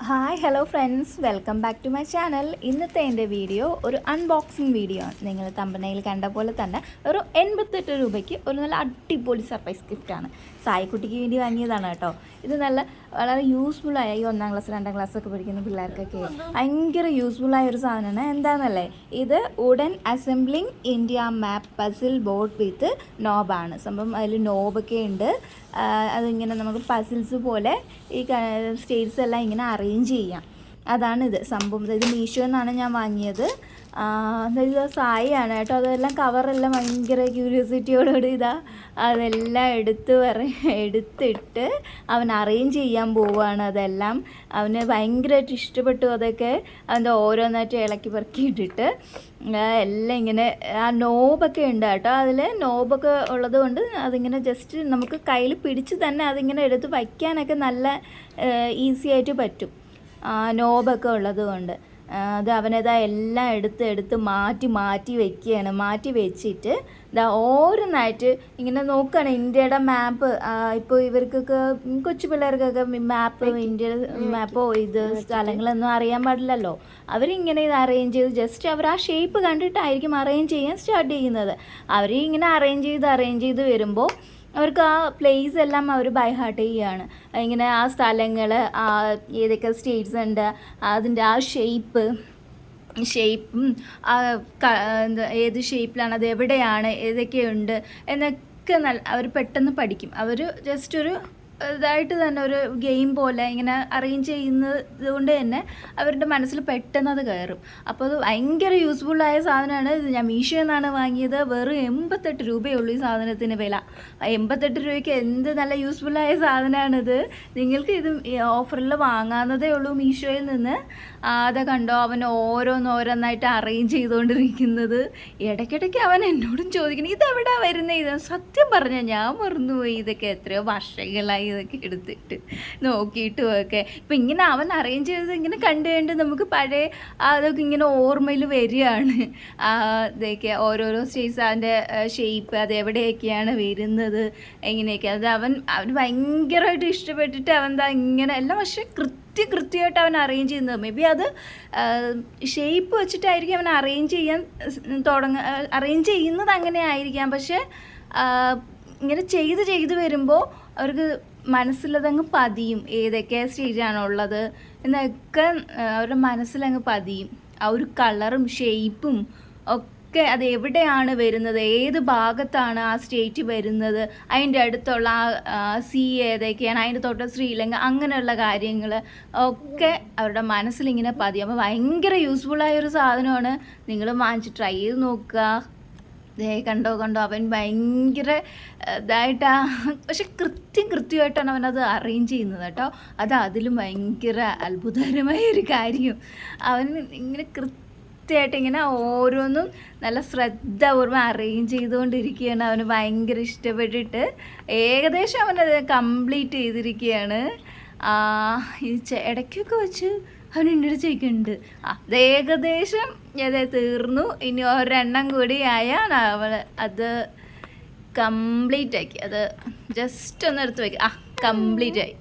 Hi hello friends, welcome back to my channel. ഇന്നത്തെ എൻ്റെ video ഒരു അൺബോക്സിങ് വീഡിയോ ആണ്. നിങ്ങൾ തമ്പനയിൽ കണ്ട പോലെ തന്നെ ഒരു 88 രൂപയ്ക്ക് ഒരു നല്ല അടിപൊളി സർപ്രൈസ് ഗിഫ്റ്റാണ്. സായിക്കുട്ടിക്ക് വേണ്ടി വാങ്ങിയതാണ് കേട്ടോ. ഇത് വളരെ യൂസ്ഫുള്ളായ ഈ 1ാം ക്ലാസ് 2ാം ക്ലാസ്സൊക്കെ പഠിക്കുന്ന പിള്ളേർക്കൊക്കെ ഭയങ്കര യൂസ്ഫുള്ളായ ഒരു സാധനമാണ്. എന്താണെന്നല്ലേ, ഇത് wooden assembling India map puzzle board with നോബാണ് സംഭവം. അതിൽ നോബൊക്കെ ഉണ്ട്. അതിങ്ങനെ നമുക്ക് പസിൽസ് പോലെ ഈ സ്റ്റേറ്റ്സ് എല്ലാം ഇങ്ങനെ അറേഞ്ച് ചെയ്യാം. അതാണിത് സംഭവം. ഇത് മീഷോ എന്നാണ് ഞാൻ വാങ്ങിയത്. ഇത് സായിയാണ് കേട്ടോ. അതെല്ലാം കവറെല്ലാം ഭയങ്കര ക്യൂരിയോസിറ്റിയോടുകൂടി അതെല്ലാം എടുത്തിട്ട് അവൻ അറേഞ്ച് ചെയ്യാൻ പോവുകയാണ്. അതെല്ലാം അവന് ഭയങ്കരമായിട്ട് ഇഷ്ടപ്പെട്ടു. അതൊക്കെ അവൻ്റെ ഓരോന്നായിട്ട് ഇളക്കി പെറുക്കി ഇട്ടിട്ട് എല്ലാം ഇങ്ങനെ ആ നോബൊക്കെ ഉണ്ട് കേട്ടോ. അതിൽ നോബൊക്കെ ഉള്ളത് കൊണ്ട് അതിങ്ങനെ ജസ്റ്റ് നമുക്ക് കയ്യിൽ പിടിച്ച് തന്നെ അതിങ്ങനെ എടുത്ത് വയ്ക്കാനൊക്കെ നല്ല ഈസി ആയിട്ട് പറ്റും, നോബൊക്കെ ഉള്ളത് കൊണ്ട്. അത് എല്ലാം എടുത്ത് മാറ്റി വയ്ക്കുകയാണ്. മാറ്റി വെച്ചിട്ട് ഓരോന്നായിട്ട് ഇങ്ങനെ നോക്കുകയാണ്. ഇന്ത്യയുടെ മാപ്പ് ഇപ്പോൾ ഇവർക്കൊക്കെ കൊച്ചു പിള്ളേർക്കൊക്കെ മാപ്പ്, ഇന്ത്യയുടെ മാപ്പോ ഇത് സ്ഥലങ്ങളൊന്നും അറിയാൻ പാടില്ലല്ലോ. അവരിങ്ങനെ ഇത് അറേഞ്ച് ചെയ്ത് ജസ്റ്റ് അവർ ആ ഷേപ്പ് കണ്ടിട്ടായിരിക്കും അറേഞ്ച് ചെയ്യാൻ സ്റ്റാർട്ട് ചെയ്യുന്നത്. അവരിങ്ങനെ അറേഞ്ച് ചെയ്ത് വരുമ്പോൾ അവർക്ക് ആ പ്ലേസ് എല്ലാം അവർ ബൈ ഹാർട്ട് ചെയ്യുകയാണ്. ഇങ്ങനെ ആ സ്ഥലങ്ങൾ, ഏതൊക്കെ സ്റ്റേറ്റ്സ് ഉണ്ട്, അതിൻ്റെ ആ ഷേപ്പും ഏത് ഷേപ്പിലാണ്, അത് എവിടെയാണ്, ഏതൊക്കെയുണ്ട് എന്നൊക്കെ അവർ പെട്ടെന്ന് പഠിക്കും. അവർ ജസ്റ്റ് ഒരു ഇതായിട്ട് തന്നെ ഒരു ഗെയിം പോലെ ഇങ്ങനെ അറേഞ്ച് ചെയ്യുന്നത് കൊണ്ട് തന്നെ അവരുടെ മനസ്സിൽ പെട്ടെന്ന് അത് കയറും. അപ്പോൾ അത് ഭയങ്കര യൂസ്ഫുള്ളായ സാധനമാണ്. ഇത് ഞാൻ മീഷോ എന്നാണ് വാങ്ങിയത്. വെറും 88 രൂപയുള്ളൂ ഈ സാധനത്തിന് വില. 88 രൂപയ്ക്ക് എന്ത് നല്ല യൂസ്ഫുള്ളായ സാധനമാണിത്. നിങ്ങൾക്ക് ഇത് ഓഫറിൽ വാങ്ങാവുന്നതേ ഉള്ളൂ മീഷോയിൽ നിന്ന്. അത് കണ്ടോ, അവൻ ഓരോന്നായിട്ട് അറേഞ്ച് ചെയ്തുകൊണ്ടിരിക്കുന്നത്. ഇടയ്ക്കിടയ്ക്ക് അവൻ എന്നോടും ചോദിക്കണം, ഇതെവിടെയാണ് വരുന്നത്? ഇത് സത്യം പറഞ്ഞാൽ ഞാൻ മറന്നുപോയി. ഇതൊക്കെ എത്രയോ വർഷങ്ങളായി ഇതൊക്കെ എടുത്തിട്ട് നോക്കിയിട്ടും ഒക്കെ. ഇപ്പം ഇങ്ങനെ അവൻ അറേഞ്ച് ചെയ്തത് ഇങ്ങനെ കണ്ട് നമുക്ക് പഴയ അതൊക്കെ ഇങ്ങനെ ഓർമ്മയിൽ വരികയാണ്. ഇതൊക്കെ ഓരോരോ സ്റ്റേറ്റ്സ്, അതിൻ്റെ ഷേപ്പ്, അത് എവിടെയൊക്കെയാണ് വരുന്നത്, എങ്ങനെയൊക്കെ. അത് അവന് ഭയങ്കരമായിട്ട് ഇഷ്ടപ്പെട്ടിട്ട് അവൻ ഇങ്ങനെ എല്ലാം പക്ഷേ കൃത്യമായിട്ട് അവൻ അറേഞ്ച് ചെയ്യുന്നത്. മേ ബി അത് ഷേപ്പ് വെച്ചിട്ടായിരിക്കും അവൻ അറേഞ്ച് ചെയ്യുന്നത്, അങ്ങനെ ആയിരിക്കാം. പക്ഷേ ഇങ്ങനെ ചെയ്ത് വരുമ്പോൾ അവർക്ക് മനസ്സിലതങ്ങ് പതിയും. ഏതൊക്കെ സ്റ്റേജാണുള്ളത് എന്നൊക്കെ അവരുടെ മനസ്സിലങ്ങ് പതിയും. ആ ഒരു കളറും ഷേപ്പും ഒക്കെ, അത് എവിടെയാണ് വരുന്നത്, ഏത് ഭാഗത്താണ് ആ സ്റ്റേറ്റ് വരുന്നത്, അതിൻ്റെ അടുത്തുള്ള ആ സീ ഏതൊക്കെയാണ്, അതിൻ്റെ തൊട്ട് ശ്രീലങ്ക, അങ്ങനെയുള്ള കാര്യങ്ങൾ ഒക്കെ അവരുടെ മനസ്സിലിങ്ങനെ പതിയും. അപ്പോൾ ഭയങ്കര യൂസ്ഫുള്ളായൊരു സാധനമാണ്. നിങ്ങൾ വാങ്ങിച്ച് ട്രൈ ചെയ്ത് നോക്കുക. കണ്ടോ അവൻ ഭയങ്കര പക്ഷെ കൃത്യമായിട്ടാണ് അവനത് അറേഞ്ച് ചെയ്യുന്നത് കേട്ടോ. അതിലും ഭയങ്കര അത്ഭുതകരമായ ഒരു കാര്യം. അവൻ ഇങ്ങനെ കൃത്യമായിട്ട് ഇങ്ങനെ ഓരോന്നും നല്ല ശ്രദ്ധാപൂർവ്വം അറേഞ്ച് ചെയ്തുകൊണ്ടിരിക്കുകയാണ്. അവന് ഭയങ്കര ഇഷ്ടപ്പെട്ടിട്ട് ഏകദേശം അവനത് കംപ്ലീറ്റ് ചെയ്തിരിക്കുകയാണ്. ഇടയ്ക്കൊക്കെ വെച്ച് അവൻ എൻ്റെ അടുത്ത് ചോദിക്കുന്നുണ്ട്, അത് ഏകദേശം തീർന്നു, ഇനി ഒരെണ്ണം കൂടി ആയാൽ അവൾ അത് കംപ്ലീറ്റ് ആക്കി. അത് ജസ്റ്റ് ഒന്ന് എടുത്ത് വയ്ക്കുക. കംപ്ലീറ്റ് ആയി.